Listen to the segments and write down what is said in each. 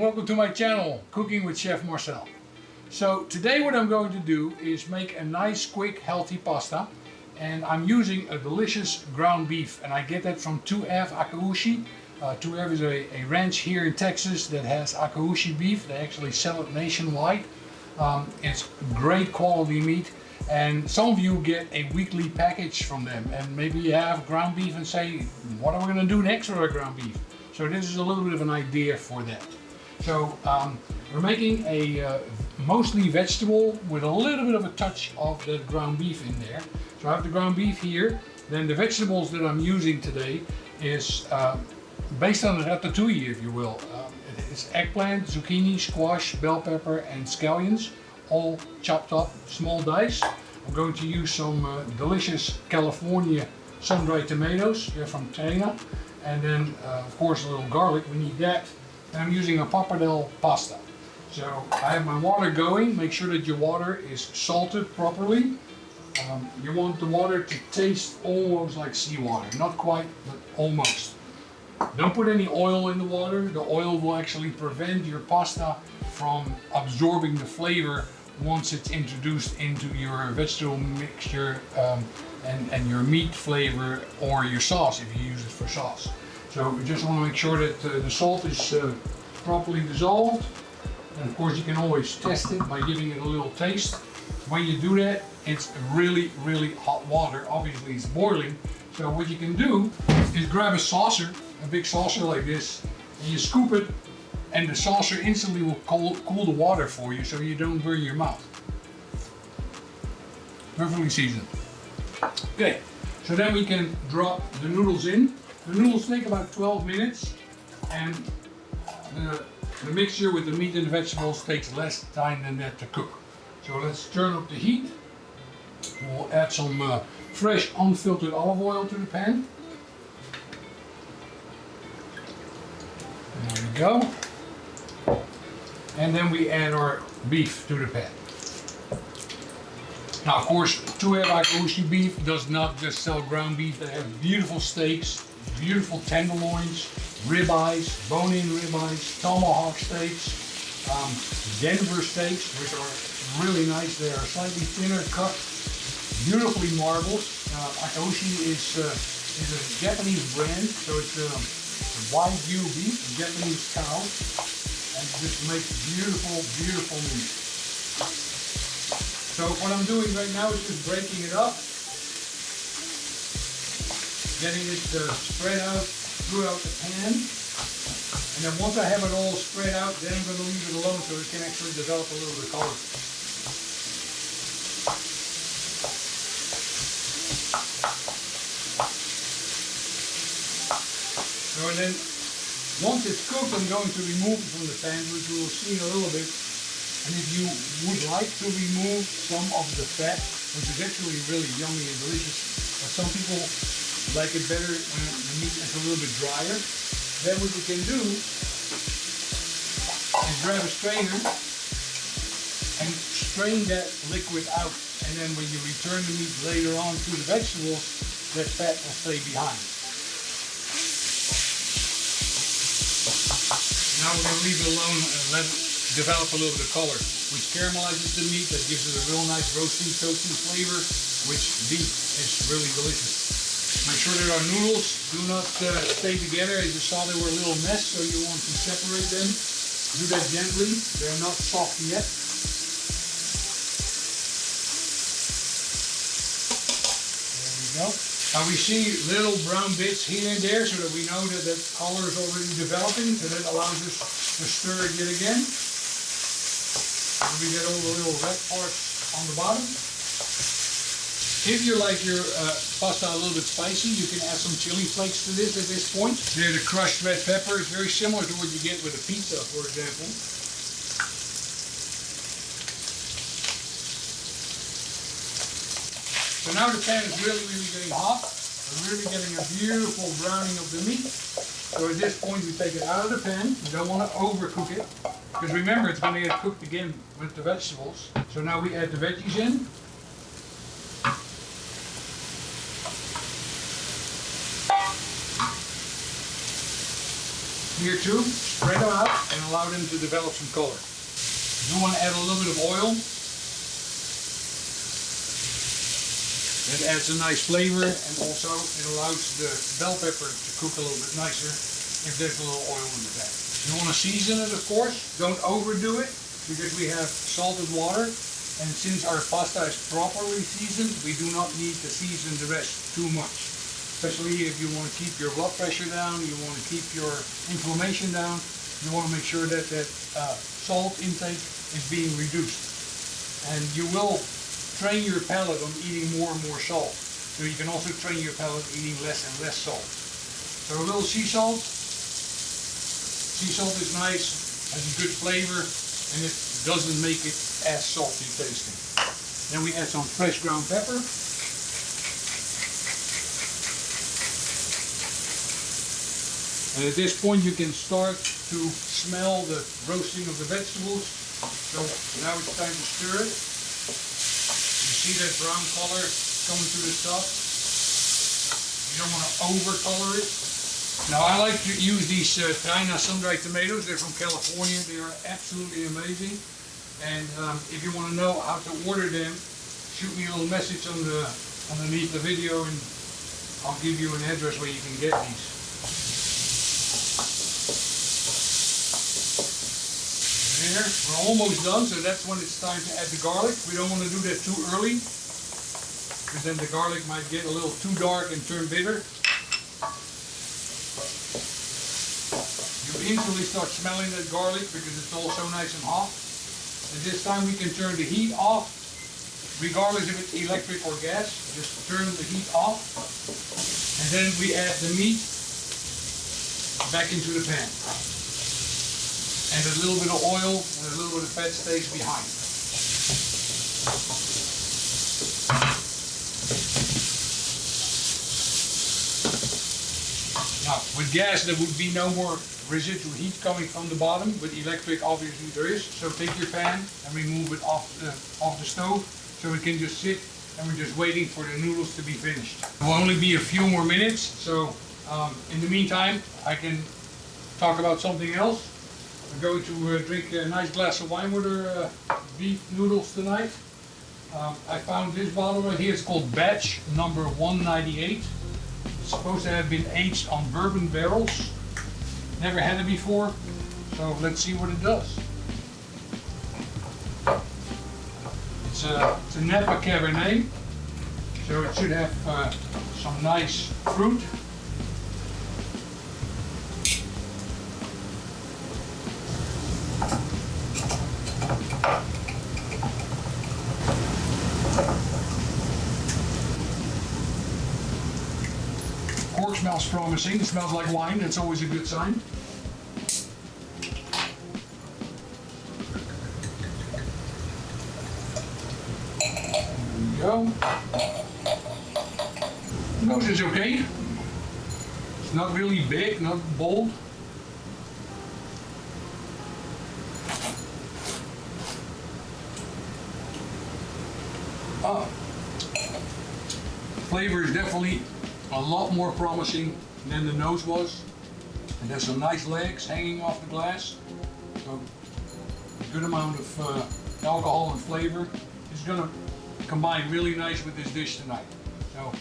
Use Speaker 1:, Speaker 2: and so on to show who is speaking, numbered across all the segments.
Speaker 1: welcome to my channel, Cooking with Chef Marcel. So today what I'm going to do is make a nice, quick, healthy pasta. And I'm using a delicious ground beef, and I get that from 2F Akaushi. 2F is a ranch here in Texas that has Akaushi beef. They actually sell it nationwide. It's great quality meat, and some of you get a weekly package from them, and maybe you have ground beef and say, what are we going to do next with our ground beef? So this is a little bit of an idea for that. So we're making a mostly vegetable with a little bit of a touch of the ground beef in there. So I have the ground beef here. Then the vegetables that I'm using today is based on the ratatouille, if you will. It's eggplant, zucchini, squash, bell pepper, and scallions, all chopped up, small dice. I'm going to use some delicious California sun-dried tomatoes. They're from China. And then, of course, a little garlic. We need that. And I'm using a pappardelle pasta. So I have my water going. Make sure that your water is salted properly. You want the water to taste almost like seawater. Not quite, but almost. Don't put any oil in the water. The oil will actually prevent your pasta from absorbing the flavor once it's introduced into your vegetable mixture and your meat flavor or your sauce if you use it for sauce. So we just want to make sure that the salt is properly dissolved. And of course you can always test it by giving it a little taste. When you do that, it's really, really hot water. Obviously it's boiling. So what you can do is grab a saucer, a big saucer like this, and you scoop it, and the saucer instantly will cool the water for you so you don't burn your mouth. Perfectly seasoned. Okay, so then we can drop the noodles in. The noodles take about 12 minutes, and the mixture with the meat and the vegetables takes less time than that to cook. So let's turn up the heat. We'll add some fresh unfiltered olive oil to the pan. There we go. And then we add our beef to the pan. Now of course, 2F Akaushi beef does not just sell ground beef. They have beautiful steaks, beautiful tenderloins, ribeyes, bone-in ribeyes, tomahawk steaks, Denver steaks, which are really nice. They are slightly thinner cut, beautifully marbled. Akaushi is a Japanese brand, so it's Wagyu beef, Japanese cow, and it just makes beautiful, beautiful meat. So what I'm doing right now is just breaking it up, getting it spread out throughout the pan, and then once I have it all spread out, then I'm going to leave it alone so it can actually develop a little bit of color. So and then once it's cooked, I'm going to remove it from the pan, which you will see in a little bit. And if you would like to remove some of the fat, which is actually really yummy and delicious, but some people like it better when the meat is a little bit drier, then what you can do is grab a strainer and strain that liquid out. And then when you return the meat later on to the vegetables, that fat will stay behind. Now we're going to leave it alone and let it develop a little bit of color, which caramelizes the meat. That gives it a real nice roasty, toasty flavor, which beef is really delicious. Make sure that our noodles do not stay together. As you saw, they were a little mess, so you want to separate them. Do that gently. They're not soft yet. There we go. Now we see little brown bits here and there so that we know that the color is already developing, so that allows us to stir it yet again. And we get all the little red parts on the bottom. If you like your pasta a little bit spicy, you can add some chili flakes to this at this point. There, the crushed red pepper is very similar to what you get with a pizza, for example. So now the pan is really, really getting hot. We're really getting a beautiful browning of the meat. So at this point we take it out of the pan. We don't want to overcook it, because remember it's going to get cooked again with the vegetables. So now we add the veggies in. Here too, spread them out and allow them to develop some color. You want to add a little bit of oil. That adds a nice flavor, and also it allows the bell pepper to cook a little bit nicer if there's a little oil in the pan. You want to season it, of course. Don't overdo it because we have salted water, and since our pasta is properly seasoned, we do not need to season the rest too much. Especially if you want to keep your blood pressure down, you want to keep your inflammation down, you want to make sure that salt intake is being reduced. And you will train your palate on eating more and more salt. So you can also train your palate eating less and less salt. So a little sea salt. Sea salt is nice, has a good flavor, and it doesn't make it as salty tasting. Then we add some fresh ground pepper. And at this point you can start to smell the roasting of the vegetables. So now it's time to stir it. You see that brown color coming through the top. You don't want to over color it. Now I like to use these China sun-dried tomatoes. They're from California. They are absolutely amazing. And if you want to know how to order them, shoot me a little message underneath the video, and I'll give you an address where you can get these. There, we're almost done, so that's when it's time to add the garlic. We don't want to do that too early, because then the garlic might get a little too dark and turn bitter. You instantly start smelling that garlic because it's all so nice and hot. At this time we can turn the heat off, regardless if it's electric or gas. Just turn the heat off, and then we add the meat back into the pan. And a little bit of oil and a little bit of fat stays behind. Now, with gas there would be no more residual heat coming from the bottom. With electric, obviously there is. So take your pan and remove it off the stove, so it can just sit, and we're just waiting for the noodles to be finished. It will only be a few more minutes, so in the meantime I can talk about something else. I'm going to drink a nice glass of wine with our beef noodles tonight. I found this bottle right here. It's called batch number 198. It's supposed to have been aged on bourbon barrels. Never had it before, so let's see what it does. It's a Napa Cabernet, so it should have some nice fruit. Pork smells promising. It smells like wine. That's always a good sign. There we go. Nose is okay. It's not really big, not bold. Flavor is definitely a lot more promising than the nose was. And there's some nice legs hanging off the glass. So a good amount of alcohol and flavor is going to combine really nice with this dish tonight. So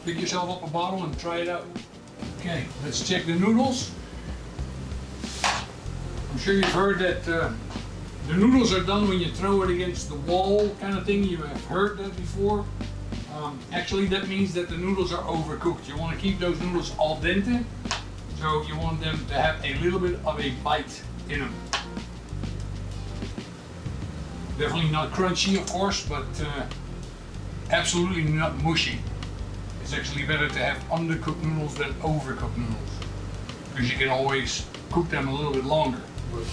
Speaker 1: pick yourself up a bottle and try it out. Okay, let's check the noodles. I'm sure you've heard that the noodles are done when you throw it against the wall kind of thing. You have heard that before. Actually, that means that the noodles are overcooked. You want to keep those noodles al dente, so you want them to have a little bit of a bite in them. Definitely not crunchy, of course, but absolutely not mushy. It's actually better to have undercooked noodles than overcooked noodles, because you can always cook them a little bit longer. But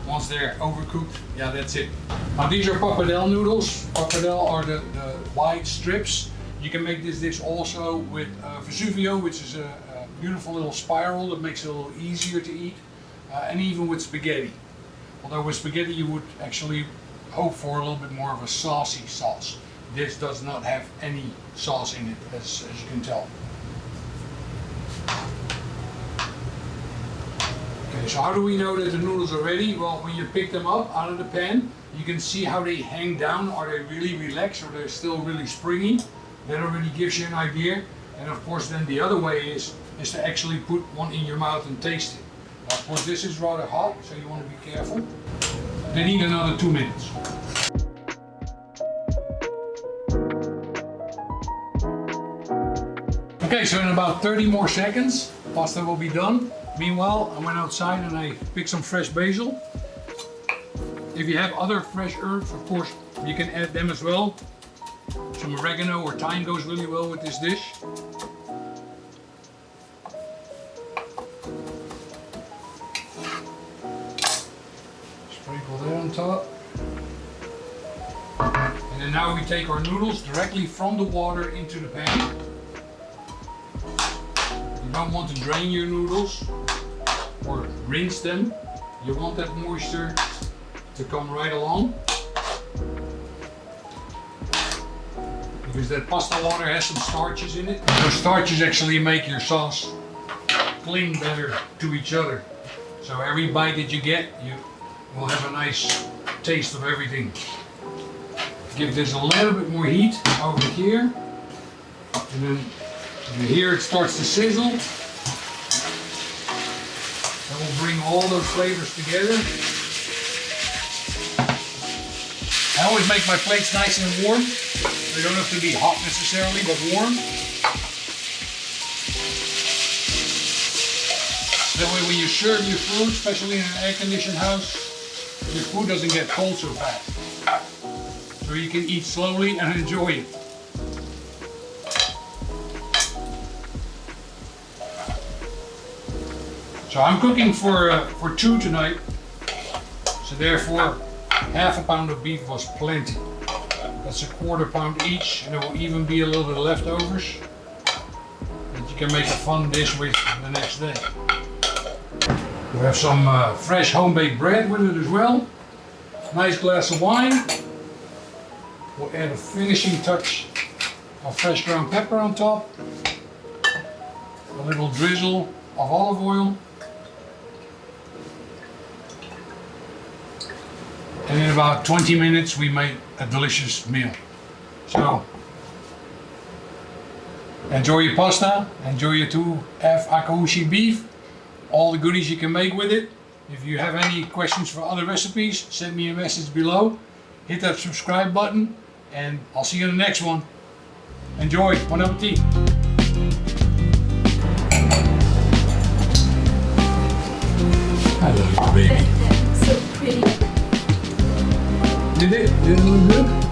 Speaker 1: once they're overcooked, yeah, that's it. Now these are pappardelle noodles. Pappardelle are the wide strips. You can make this dish also with Vesuvio, which is a beautiful little spiral that makes it a little easier to eat, and even with spaghetti. Although with spaghetti you would actually hope for a little bit more of a saucy sauce. This does not have any sauce in it, as you can tell. Okay, so how do we know that the noodles are ready? Well, when you pick them up out of the pan, you can see how they hang down. Are they really relaxed or they're still really springy? That already gives you an idea. And of course then the other way is to actually put one in your mouth and taste it. Now, of course this is rather hot, so you want to be careful. They need another 2 minutes. Okay, so in about 30 more seconds, pasta will be done. Meanwhile, I went outside and I picked some fresh basil. If you have other fresh herbs, of course, you can add them as well. Some oregano or thyme goes really well with this dish. Sprinkle that on top. And then now we take our noodles directly from the water into the pan. You don't want to drain your noodles or rinse them. You want that moisture to come right along. Because that pasta water has some starches in it. Those starches actually make your sauce cling better to each other. So every bite that you get, you will have a nice taste of everything. Give this a little bit more heat over here. And then you hear it starts to sizzle. That will bring all those flavors together. I always make my plates nice and warm. They don't have to be hot necessarily, but warm. That way when you serve your food, especially in an air-conditioned house, your food doesn't get cold so fast. So you can eat slowly and enjoy it. So I'm cooking for 2 tonight. So therefore, half a pound of beef was plenty. That's a 1/4 pound each, and there will even be a little bit of leftovers that you can make a fun dish with the next day. We have some fresh home-baked bread with it as well. Nice glass of wine. We'll add a finishing touch of fresh ground pepper on top. A little drizzle of olive oil. And in about 20 minutes we made a delicious meal. So, enjoy your pasta, enjoy your 2F akaushi beef, all the goodies you can make with it. If you have any questions for other recipes, send me a message below. Hit that subscribe button and I'll see you in the next one. Enjoy, bon appetit. I love you, baby.
Speaker 2: So pretty.
Speaker 1: Did it look good?